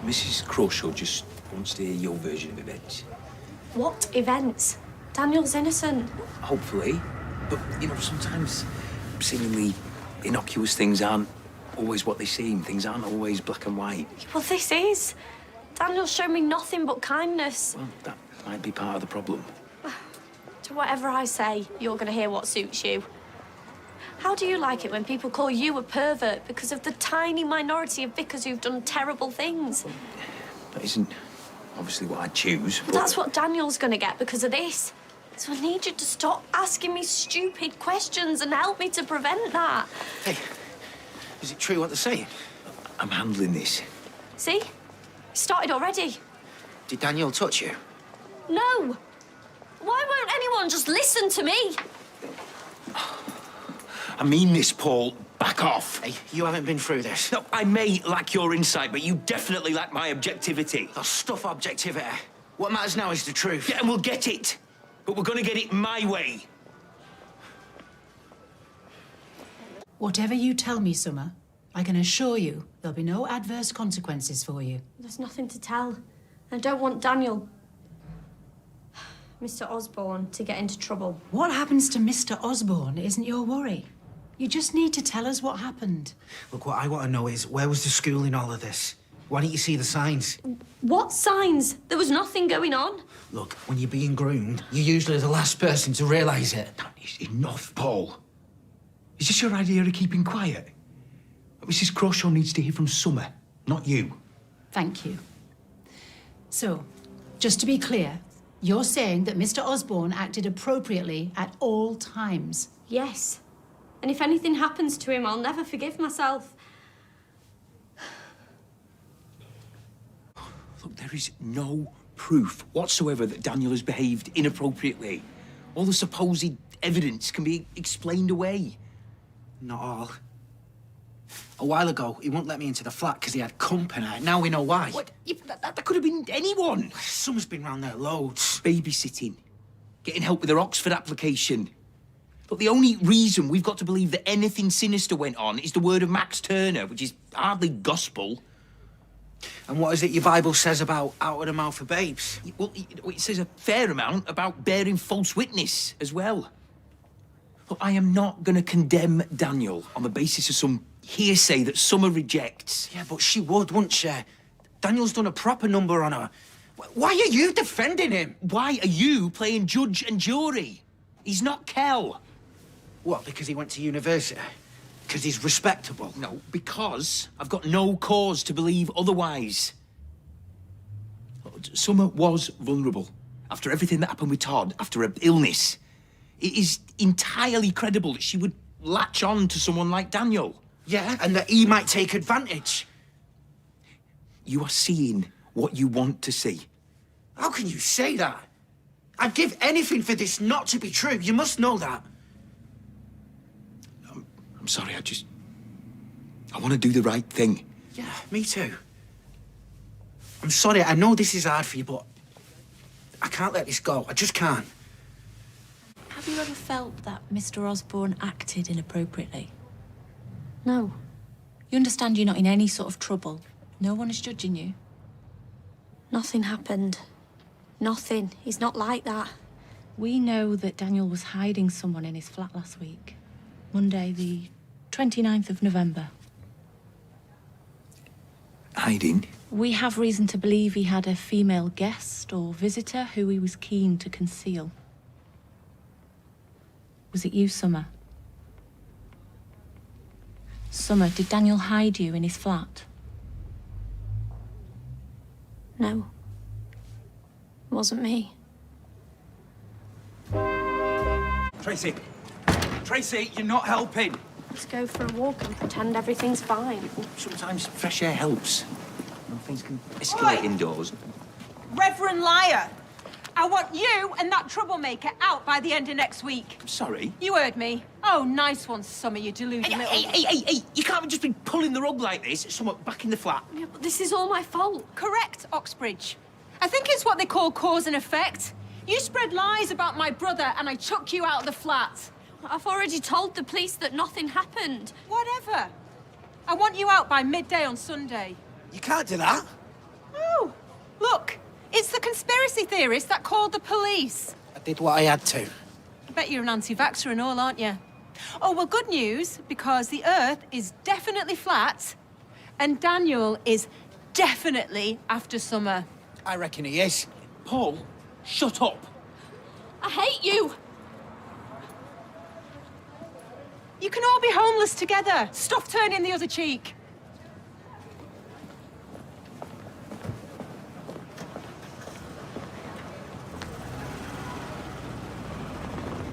Mrs. Crawshaw just wants to hear your version of events. What events? Daniel's innocent. Hopefully. But, sometimes seemingly innocuous things aren't always what they seem. Things aren't always black and white. Well, this is. Daniel's shown me nothing but kindness. Well, that might be part of the problem. To whatever I say, you're going to hear what suits you. How do you like it when people call you a pervert because of the tiny minority of vicars who've done terrible things? That isn't obviously what I'd choose. But that's what Daniel's going to get because of this. So I need you to stop asking me stupid questions and help me to prevent that. Hey, is it true what they're saying? I'm handling this. See? It started already. Did Daniel touch you? No. Why won't anyone just listen to me? I mean this, Paul. Back off. Hey, you haven't been through this. No, I may lack your insight, but you definitely lack my objectivity. Oh, stuff objectivity. What matters now is the truth. Yeah, and we'll get it. But we're going to get it my way. Whatever you tell me, Summer, I can assure you there'll be no adverse consequences for you. There's nothing to tell. I don't want Daniel, Mr. Osborne, to get into trouble. What happens to Mr. Osborne isn't your worry. You just need to tell us what happened. Look, what I want to know is, where was the school in all of this? Why didn't you see the signs? What signs? There was nothing going on. Look, when you're being groomed, you're usually the last person to realise it. That is enough, Paul. Is this your idea of keeping quiet? Mrs. Crawshaw needs to hear from Summer, not you. Thank you. So, just to be clear, you're saying that Mr. Osborne acted appropriately at all times? Yes. And if anything happens to him, I'll never forgive myself. Look, there is no proof whatsoever that Daniel has behaved inappropriately. All the supposed evidence can be explained away. Not all. A while ago, he wouldn't let me into the flat because he had company. Now we know why. What? That could have been anyone. Summer's been round there loads. Babysitting, getting help with her Oxford application. But the only reason we've got to believe that anything sinister went on is the word of Max Turner, which is hardly gospel. And what is it your Bible says about out of the mouth of babes? Well, it says a fair amount about bearing false witness as well. Look, I am not going to condemn Daniel on the basis of some hearsay that Summer rejects. Yeah, but she would, wouldn't she? Daniel's done a proper number on her. Why are you defending him? Why are you playing judge and jury? He's not Kel. What, because he went to university? Because he's respectable? No, because I've got no cause to believe otherwise. Summer was vulnerable. After everything that happened with Todd, after her illness, it is entirely credible that she would latch on to someone like Daniel. Yeah, and that he might take advantage. You are seeing what you want to see. How can you say that? I'd give anything for this not to be true. You must know that. I'm sorry, I want to do the right thing. Yeah, me too. I'm sorry, I know this is hard for you, but I can't let this go. I just can't. Have you ever felt that Mr. Osborne acted inappropriately? No. You understand you're not in any sort of trouble. No one is judging you. Nothing happened. Nothing. He's not like that. We know that Daniel was hiding someone in his flat last week. Monday, the 29th of November. Hiding? We have reason to believe he had a female guest or visitor who he was keen to conceal. Was it you, Summer? Summer, did Daniel hide you in his flat? No. It wasn't me. Tracy! Tracy, you're not helping! Let's go for a walk and pretend everything's fine. Sometimes fresh air helps. Things can escalate Oi! indoors. Reverend Liar, I want you and that troublemaker out by the end of next week. I'm sorry. You heard me. Oh, nice one, Summer, you deluded little... Hey, you can't just be pulling the rug like this. Someone back in the flat. Yeah, but this is all my fault. Correct, Oxbridge. I think it's what they call cause and effect. You spread lies about my brother and I chuck you out of the flat. I've already told the police that nothing happened. Whatever. I want you out by midday on Sunday. You can't do that. Look, it's the conspiracy theorists that called the police. I did what I had to. I bet you're an anti-vaxxer and all, aren't you? Oh, well, good news, because the Earth is definitely flat, and Daniel is definitely after Summer. I reckon he is. Paul, shut up. I hate you. You can all be homeless together. Stop turning the other cheek.